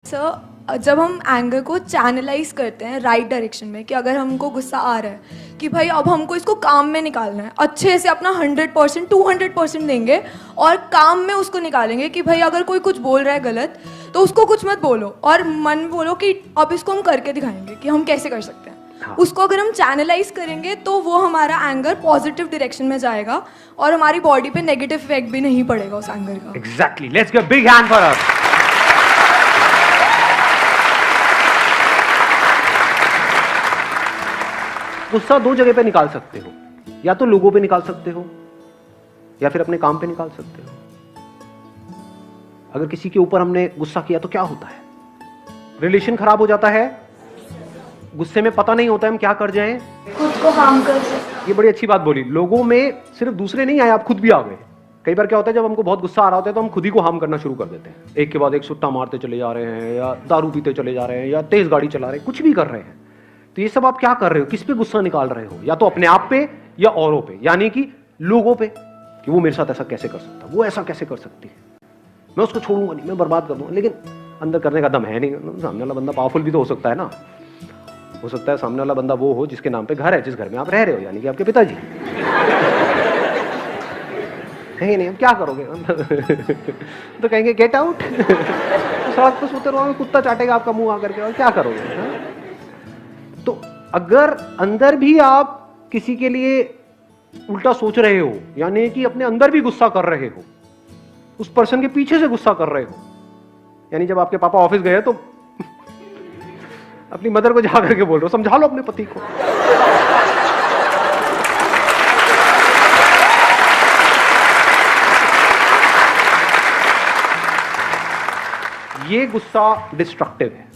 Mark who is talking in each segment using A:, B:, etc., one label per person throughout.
A: Sir जब हम anger को चैनलाइज करते हैं राइट डायरेक्शन में, कि अगर हमको गुस्सा आ रहा है कि भाई अब हमको इसको काम में निकालना है, अच्छे से अपना 100% 200% देंगे और काम में उसको निकालेंगे कि भाई अगर कोई कुछ बोल रहा है गलत तो उसको कुछ मत बोलो और मन में बोलो कि अब इसको हम करके दिखाएंगे कि हम कैसे कर सकते हैं। हाँ। उसको अगर हम चैनलाइज करेंगे तो वो हमारा एंगर पॉजिटिव डायरेक्शन में जाएगा और हमारी बॉडी पे नेगेटिव इफेक्ट भी नहीं पड़ेगा उस एंगर का।
B: Exactly, let's give big hand for us. गुस्सा दो जगह पे निकाल सकते हो, या तो लोगों पे निकाल सकते हो या फिर अपने काम पे निकाल सकते हो। अगर किसी के ऊपर हमने गुस्सा किया तो क्या होता है? रिलेशन खराब हो जाता है। गुस्से में पता नहीं होता है हम क्या कर जाएं,
A: खुद को हार्म कर सकते।
B: ये बड़ी अच्छी बात बोली। लोगों में सिर्फ दूसरे नहीं आए, आप खुद भी आ गए। कई बार क्या होता है, जब हमको बहुत गुस्सा आ रहा होता है तो हम खुद ही को हार्म करना शुरू कर देते हैं। एक के बाद एक सुट्टा मारते चले जा रहे हैं, या दारू पीते चले जा रहे हैं, या तेज गाड़ी चला रहे हैं, कुछ भी कर रहे हैं। तो ये सब आप क्या कर रहे हो? किस पे गुस्सा निकाल रहे हो? या तो अपने आप पे या औरों पे, यानी कि लोगों पे, कि वो मेरे साथ ऐसा कैसे कर सकता, वो ऐसा कैसे कर सकती है, मैं उसको छोड़ूंगा नहीं, मैं बर्बाद कर दूंगा। लेकिन अंदर करने का दम है नहीं। सामने वाला बंदा पावरफुल भी तो हो सकता है ना। हो सकता है सामने वाला बंदा वो हो जिसके नाम पे घर है, जिस घर में आप रह रहे हो, यानी कि आपके पिताजी है नहीं। अब क्या करोगे? तो कहेंगे गेट आउट। सड़क पर सोते रहोगे, कुत्ता चाटेगा आपका मुंह आकर के, और क्या करोगे? हा? तो अगर अंदर भी आप किसी के लिए उल्टा सोच रहे हो, यानी कि अपने अंदर भी गुस्सा कर रहे हो, उस पर्सन के पीछे से गुस्सा कर रहे हो, यानी जब आपके पापा ऑफिस गए तो अपनी मदर को जाकर के बोल रहे हो समझा लो अपने पति को। ये गुस्सा डिस्ट्रक्टिव है।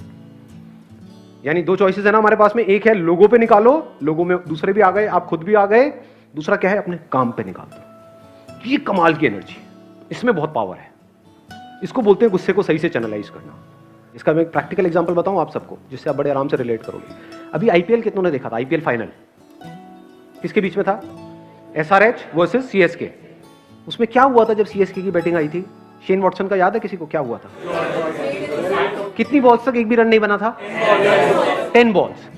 B: यानी दो चॉइसेस है ना हमारे पास में। एक है लोगों पे निकालो, लोगों में दूसरे भी आ गए, आप खुद भी आ गए। दूसरा क्या है, अपने काम पे निकाल दो। ये कमाल की एनर्जी, इसमें बहुत पावर है। इसको बोलते हैं गुस्से को सही से चैनलाइज करना। इसका मैं एक प्रैक्टिकल एग्जांपल बताऊं आप सबको, जिससे आप बड़े आराम से रिलेट करोगे। अभी आईपीएल कितनों ने देखा था? आईपीएल फाइनल किसके बीच में था? SRH versus CSK. उसमें क्या हुआ था जब सीएसके की बैटिंग आई थी? शेन वॉटसन का याद है किसी को क्या हुआ था? कितनी बॉल्स तक एक भी रन नहीं बना था? 10 बॉल्स,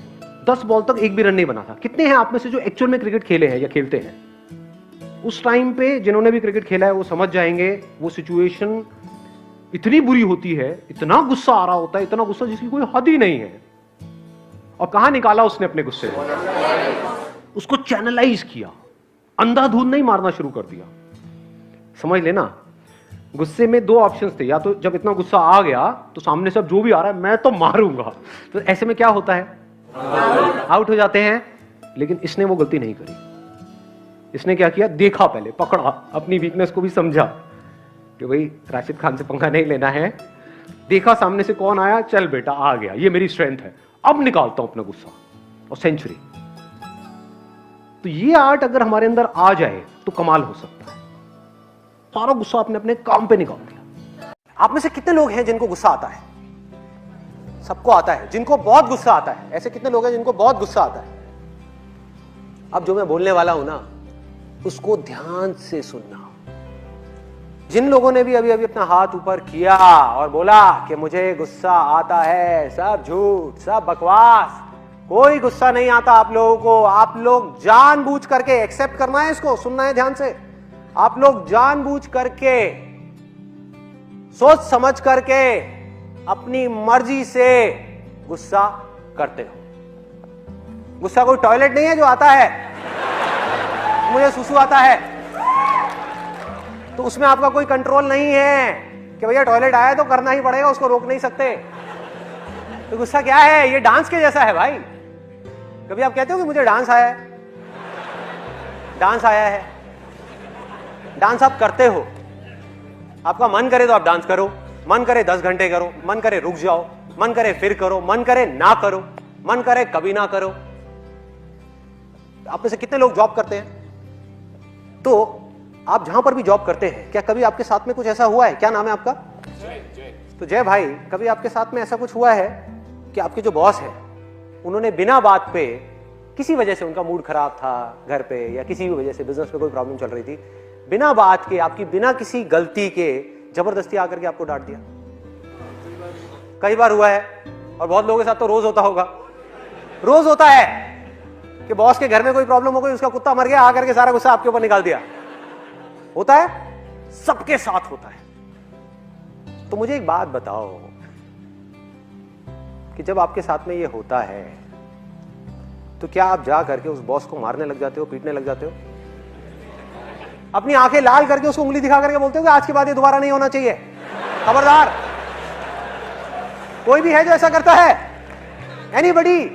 B: 10 बॉल तक एक भी रन नहीं बना था। कितने हैं आप में से जो एक्चुअल में क्रिकेट खेले हैं या खेलते हैं? उस टाइम पे जिन्होंने भी क्रिकेट खेला है वो समझ जाएंगे, वो सिचुएशन इतनी बुरी होती है, इतना गुस्सा आ रहा होता है, इतना गुस्सा जिसकी कोई हद ही नहीं है। और कहां निकाला उसने अपने गुस्से को? उसको चैनलाइज किया, अंधाधुंध नहीं मारना शुरू कर दिया। समझ लेना, गुस्से में दो ऑप्शंस थे। या तो जब इतना गुस्सा आ गया तो सामने से अब जो भी आ रहा है मैं तो मारूंगा, तो ऐसे में क्या होता है? आउट हो जाते हैं। लेकिन इसने वो गलती नहीं करी। इसने क्या किया? देखा, पहले पकड़ा, अपनी वीकनेस को भी समझा कि भाई राशिद खान से पंगा नहीं लेना है। देखा सामने से कौन आया, चल बेटा आ गया, ये मेरी स्ट्रेंथ है, अब निकालता हूं अपना गुस्सा, और सेंचुरी। तो ये आर्ट अगर हमारे अंदर आ जाए तो कमाल हो सकता है। सारा गुस्सा आपने अपने काम पे निकाल दिया। आप में से कितने लोग हैं जिनको गुस्सा आता है? सबको आता है। जिनको बहुत गुस्सा आता है, ऐसे कितने लोग हैं जिनको बहुत गुस्सा आता है? अब जो मैं बोलने वाला हूं ना, उसको ध्यान से सुनना। जिन लोगों ने भी अभी अभी अपना हाथ ऊपर किया और बोला कि मुझे गुस्सा आता है, सब झूठ, सब बकवास, कोई गुस्सा नहीं आता आप लोगों को। आप लोग जानबूझ करके, एक्सेप्ट करना है इसको, सुनना है ध्यान से, आप लोग जानबूझ करके, सोच समझ करके, अपनी मर्जी से गुस्सा करते हो। गुस्सा कोई टॉयलेट नहीं है जो आता है, मुझे सुसु आता है, तो उसमें आपका कोई कंट्रोल नहीं है कि भैया टॉयलेट आया तो करना ही पड़ेगा, उसको रोक नहीं सकते। तो गुस्सा क्या है? ये डांस के जैसा है भाई। कभी आप कहते हो कि मुझे डांस आया है? डांस आया है, डांस आप करते हो। आपका मन करे तो आप डांस करो, मन करे 10 घंटे करो, मन करे रुक जाओ, मन करे फिर करो, मन करे ना करो, मन करे कभी ना करो। आप में से कितने लोग जॉब करते हैं? तो आप जहां पर भी जॉब करते हैं, क्या कभी आपके साथ में कुछ ऐसा हुआ है? क्या नाम है आपका? तो जय भाई, कभी आपके साथ में ऐसा कुछ हुआ है कि आपके जो बॉस है उन्होंने बिना बात पे, किसी वजह से उनका मूड खराब था घर पे, या किसी भी वजह से बिजनेस में कोई प्रॉब्लम चल रही थी, बिना बात के, आपकी बिना किसी गलती के जबरदस्ती आकर के आपको डांट दिया?
C: कई बार हुआ है और बहुत लोगों के साथ तो रोज होता होगा। रोज होता है कि बॉस के घर में कोई प्रॉब्लम हो गई, उसका कुत्ता मर गया, आकर के सारा गुस्सा आपके ऊपर निकाल दिया। होता है, सबके साथ होता है। तो मुझे एक बात बताओ कि जब आपके साथ में ये होता है तो क्या आप जा करके उस बॉस को मारने लग जाते हो, पीटने लग जाते हो? अपनी आंखें लाल करके उसको उंगली दिखा करके बोलते हो कि आज के बाद ये दोबारा नहीं होना चाहिए, खबरदार? कोई भी है जो ऐसा करता है? एनीबडी?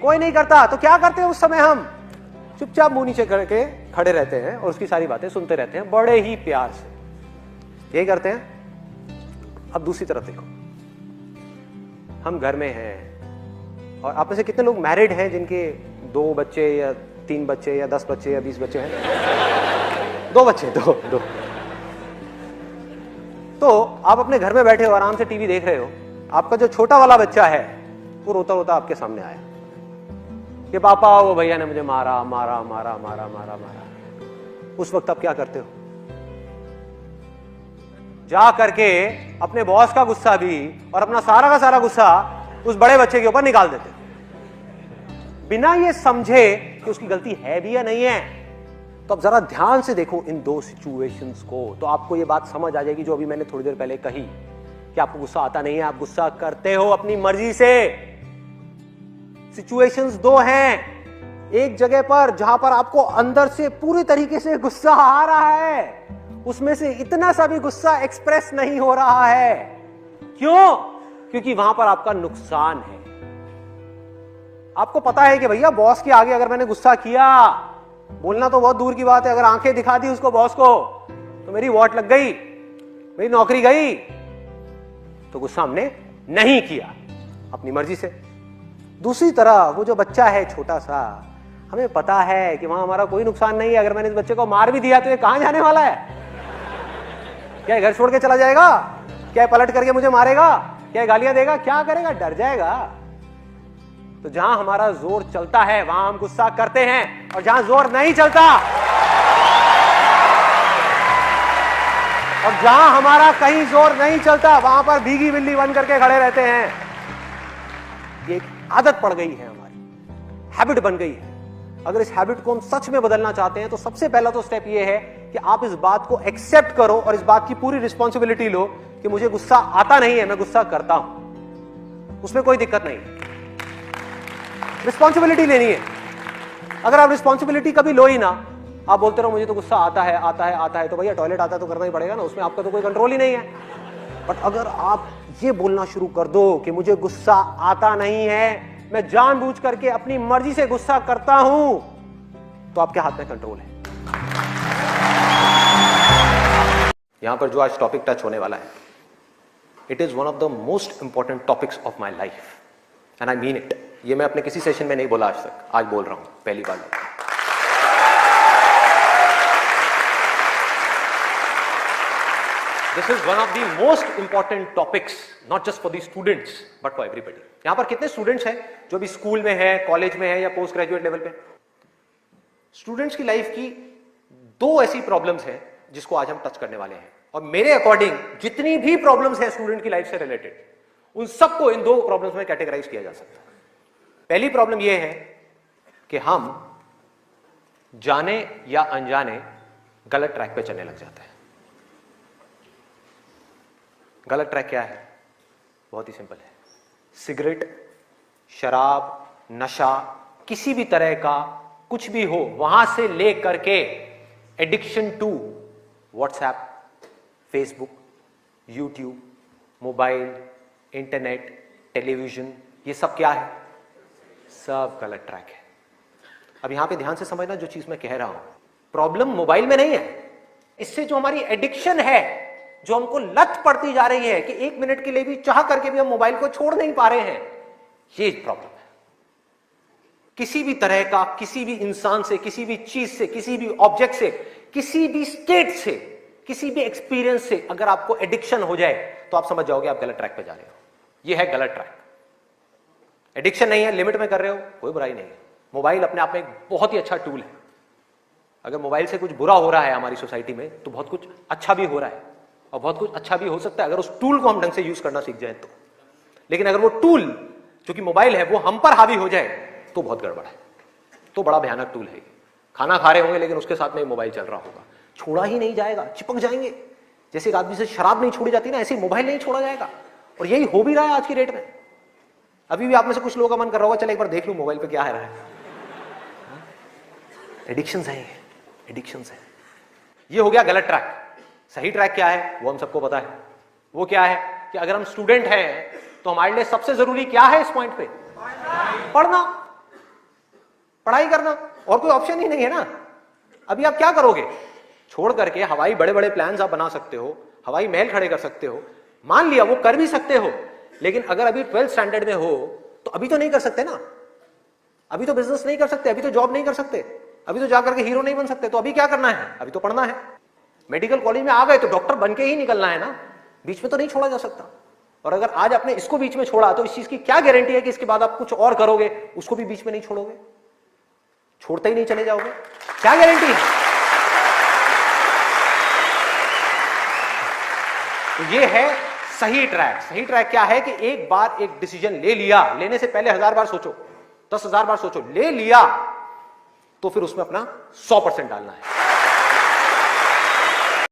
C: कोई नहीं करता। तो क्या करते हैं उस समय? हम चुपचाप मुंह नीचे करके खड़े रहते हैं और उसकी सारी बातें सुनते रहते हैं बड़े ही प्यार से। यही करते हैं। अब दूसरी तरफ देखो, हम घर में हैं और आप में से कितने लोग मैरिड हैं जिनके 2 बच्चे या 3 बच्चे या 10 बच्चे या 20 बच्चे हैं? 2 बच्चे, दो। तो आप अपने घर में बैठे हो, आराम से टीवी देख रहे हो, आपका जो छोटा वाला बच्चा है वो रोता रोता आपके सामने आया कि पापा वो भैया ने मुझे मारा मारा मारा मारा मारा मारा। उस वक्त आप क्या करते हो? जा करके अपने बॉस का गुस्सा भी और अपना सारा का सारा गुस्सा उस बड़े बच्चे के ऊपर निकाल देते हो, बिना ये समझे कि उसकी गलती है भी या नहीं है। तो अब जरा ध्यान से देखो इन 2 सिचुएशंस को, तो आपको ये बात समझ आ जाएगी जो अभी मैंने थोड़ी देर पहले कही कि आपको गुस्सा आता नहीं है, आप गुस्सा करते हो अपनी मर्जी से। सिचुएशंस 2 हैं। एक जगह पर जहां पर आपको अंदर से पूरी तरीके से गुस्सा आ रहा है, उसमें से इतना सा भी गुस्सा एक्सप्रेस नहीं हो रहा है। क्यों? क्योंकि वहां पर आपका नुकसान है। आपको पता है कि भैया बॉस के आगे अगर मैंने गुस्सा किया, बोलना तो बहुत दूर की बात है, अगर आंखें दिखा दी उसको बॉस को तो मेरी वॉट लग गई, मेरी नौकरी गई। तो गुस्सा हमने नहीं किया अपनी मर्जी से। दूसरी तरफ वो जो बच्चा है छोटा सा, हमें पता है कि वहां हमारा कोई नुकसान नहीं है। अगर मैंने इस बच्चे को मार भी दिया तो ये कहां जाने वाला है? क्या घर छोड़ के चला जाएगा? क्या पलट करके मुझे मारेगा? क्या गालियां देगा? क्या करेगा? डर जाएगा। तो जहां हमारा जोर चलता है वहां हम गुस्सा करते हैं, और जहां जोर नहीं चलता और जहां हमारा कहीं जोर नहीं चलता वहां पर भीगी बिल्ली बन करके खड़े रहते हैं। ये एक आदत पड़ गई है, हमारी हैबिट बन गई है। अगर इस हैबिट को हम सच में बदलना चाहते हैं तो सबसे पहला तो स्टेप ये है कि आप इस बात को एक्सेप्ट करो और इस बात की पूरी रिस्पॉन्सिबिलिटी लो कि मुझे गुस्सा आता नहीं है, मैं गुस्सा करता हूं, उसमें कोई दिक्कत नहीं। रिस्पॉन्सिबिलिटी लेनी है। अगर आप रिस्पॉन्सिबिलिटी कभी लो ही ना, आप बोलते रहो मुझे तो गुस्सा आता है आता है आता है, तो भैया टॉयलेट आता है तो करना ही पड़ेगा ना, उसमें आपका तो कोई कंट्रोल ही नहीं है। बट अगर आप ये बोलना शुरू कर दो कि मुझे गुस्सा आता नहीं है, मैं जानबूझ करके अपनी मर्जी से गुस्सा करता हूं, तो आपके हाथ में कंट्रोल है। यहां पर जो आज टॉपिक टच होने वाला है, it is one of the most important topics of my life and I mean it. ये मैं अपने किसी सेशन में नहीं बोला आज तक, आज बोल रहा हूं पहली बार। This is one of the most important topics, not just for the students, but for everybody. यहां पर कितने स्टूडेंट्स हैं जो भी स्कूल में है, कॉलेज में है या पोस्ट ग्रेजुएट लेवल पे? स्टूडेंट्स की लाइफ की 2 ऐसी प्रॉब्लम्स हैं जिसको आज हम टच करने वाले हैं, और मेरे अकॉर्डिंग जितनी भी प्रॉब्लम्स हैं स्टूडेंट की लाइफ से रिलेटेड, उन सबको इन 2 प्रॉब्लम्स में कैटेगराइज किया जा सकता है। पहली प्रॉब्लम यह है कि हम जाने या अनजाने गलत ट्रैक पे चलने लग जाते हैं। गलत ट्रैक क्या है? बहुत ही सिंपल है। सिगरेट, शराब, नशा, किसी भी तरह का कुछ भी हो, वहां से ले करके addiction to WhatsApp, Facebook, YouTube, mobile, internet, television, ये सब क्या है? सब गलत ट्रैक है। अब यहां पे ध्यान से समझना जो चीज मैं कह रहा हूं। प्रॉब्लम मोबाइल में नहीं है, इससे जो हमारी एडिक्शन है, जो हमको लत पड़ती जा रही है कि 1 मिनट के लिए भी चाह करके भी हम मोबाइल को छोड़ नहीं पा रहे हैं, ये प्रॉब्लम है। किसी भी तरह का, किसी भी इंसान से, किसी भी चीज से, किसी भी ऑब्जेक्ट से, किसी भी स्टेट से, किसी भी एक्सपीरियंस से अगर आपको एडिक्शन हो जाए तो आप समझ जाओगे आप गलत ट्रैक पे जा रहे हो। ये है गलत ट्रैक। एडिक्शन नहीं है, लिमिट में कर रहे हो, कोई बुराई नहीं है। मोबाइल अपने आप में एक बहुत ही अच्छा टूल है। अगर मोबाइल से कुछ बुरा हो रहा है हमारी सोसाइटी में, तो बहुत कुछ अच्छा भी हो रहा है, और बहुत कुछ अच्छा भी हो सकता है अगर उस टूल को हम ढंग से यूज करना सीख जाए तो। लेकिन अगर वो टूल जो कि मोबाइल है वो हम पर हावी हो जाए तो बहुत गड़बड़ है, तो बड़ा भयानक टूल है। खाना खा रहे होंगे लेकिन उसके साथ में मोबाइल चल रहा होगा, छोड़ा ही नहीं जाएगा, चिपक जाएंगे। जैसे एक आदमी से शराब नहीं छोड़ी जाती ना, ऐसे मोबाइल नहीं छोड़ा जाएगा। और यही हो भी रहा है आज की डेट में। अभी भी आप में से कुछ लोगों का मन कर रहा होगा चल एक बार देख लूं मोबाइल पे क्या है रहा है। एडिक्शंस है, एडिक्शंस है। ये हो गया गलत ट्रैक। सही ट्रैक क्या है वो हम सबको पता है। वो क्या है कि अगर हम स्टूडेंट हैं तो हमारे लिए सबसे जरूरी क्या है इस पॉइंट पे? पढ़ना, पढ़ाई करना, और कोई ऑप्शन ही नहीं है ना। अभी आप क्या करोगे? छोड़ करके हवाई बड़े बड़े प्लान्स आप बना सकते हो, हवाई महल खड़े कर सकते हो, मान लिया वो कर भी सकते हो, लेकिन अगर अभी 12th स्टैंडर्ड में हो तो अभी तो नहीं कर सकते ना। अभी तो बिजनेस नहीं कर सकते, अभी तो जॉब नहीं कर सकते, अभी तो जाकर के हीरो नहीं बन सकते। तो अभी क्या करना है? अभी तो पढ़ना है। मेडिकल कॉलेज में आ गए तो डॉक्टर बन के ही निकलना है ना, बीच में तो नहीं छोड़ा जा सकता। और अगर आज आपने इसको बीच में छोड़ा तो इस चीज की क्या गारंटी है कि इसके बाद आप कुछ और करोगे, उसको भी बीच में नहीं छोड़ोगे, छोड़ते ही नहीं चले जाओगे? क्या गारंटी है? तो ये है सही ट्रैक। सही ट्रैक क्या है कि एक बार एक डिसीजन ले लिया, लेने से पहले 1000 बार सोचो, 10,000 बार सोचो, ले लिया तो फिर उसमें अपना 100% डालना है।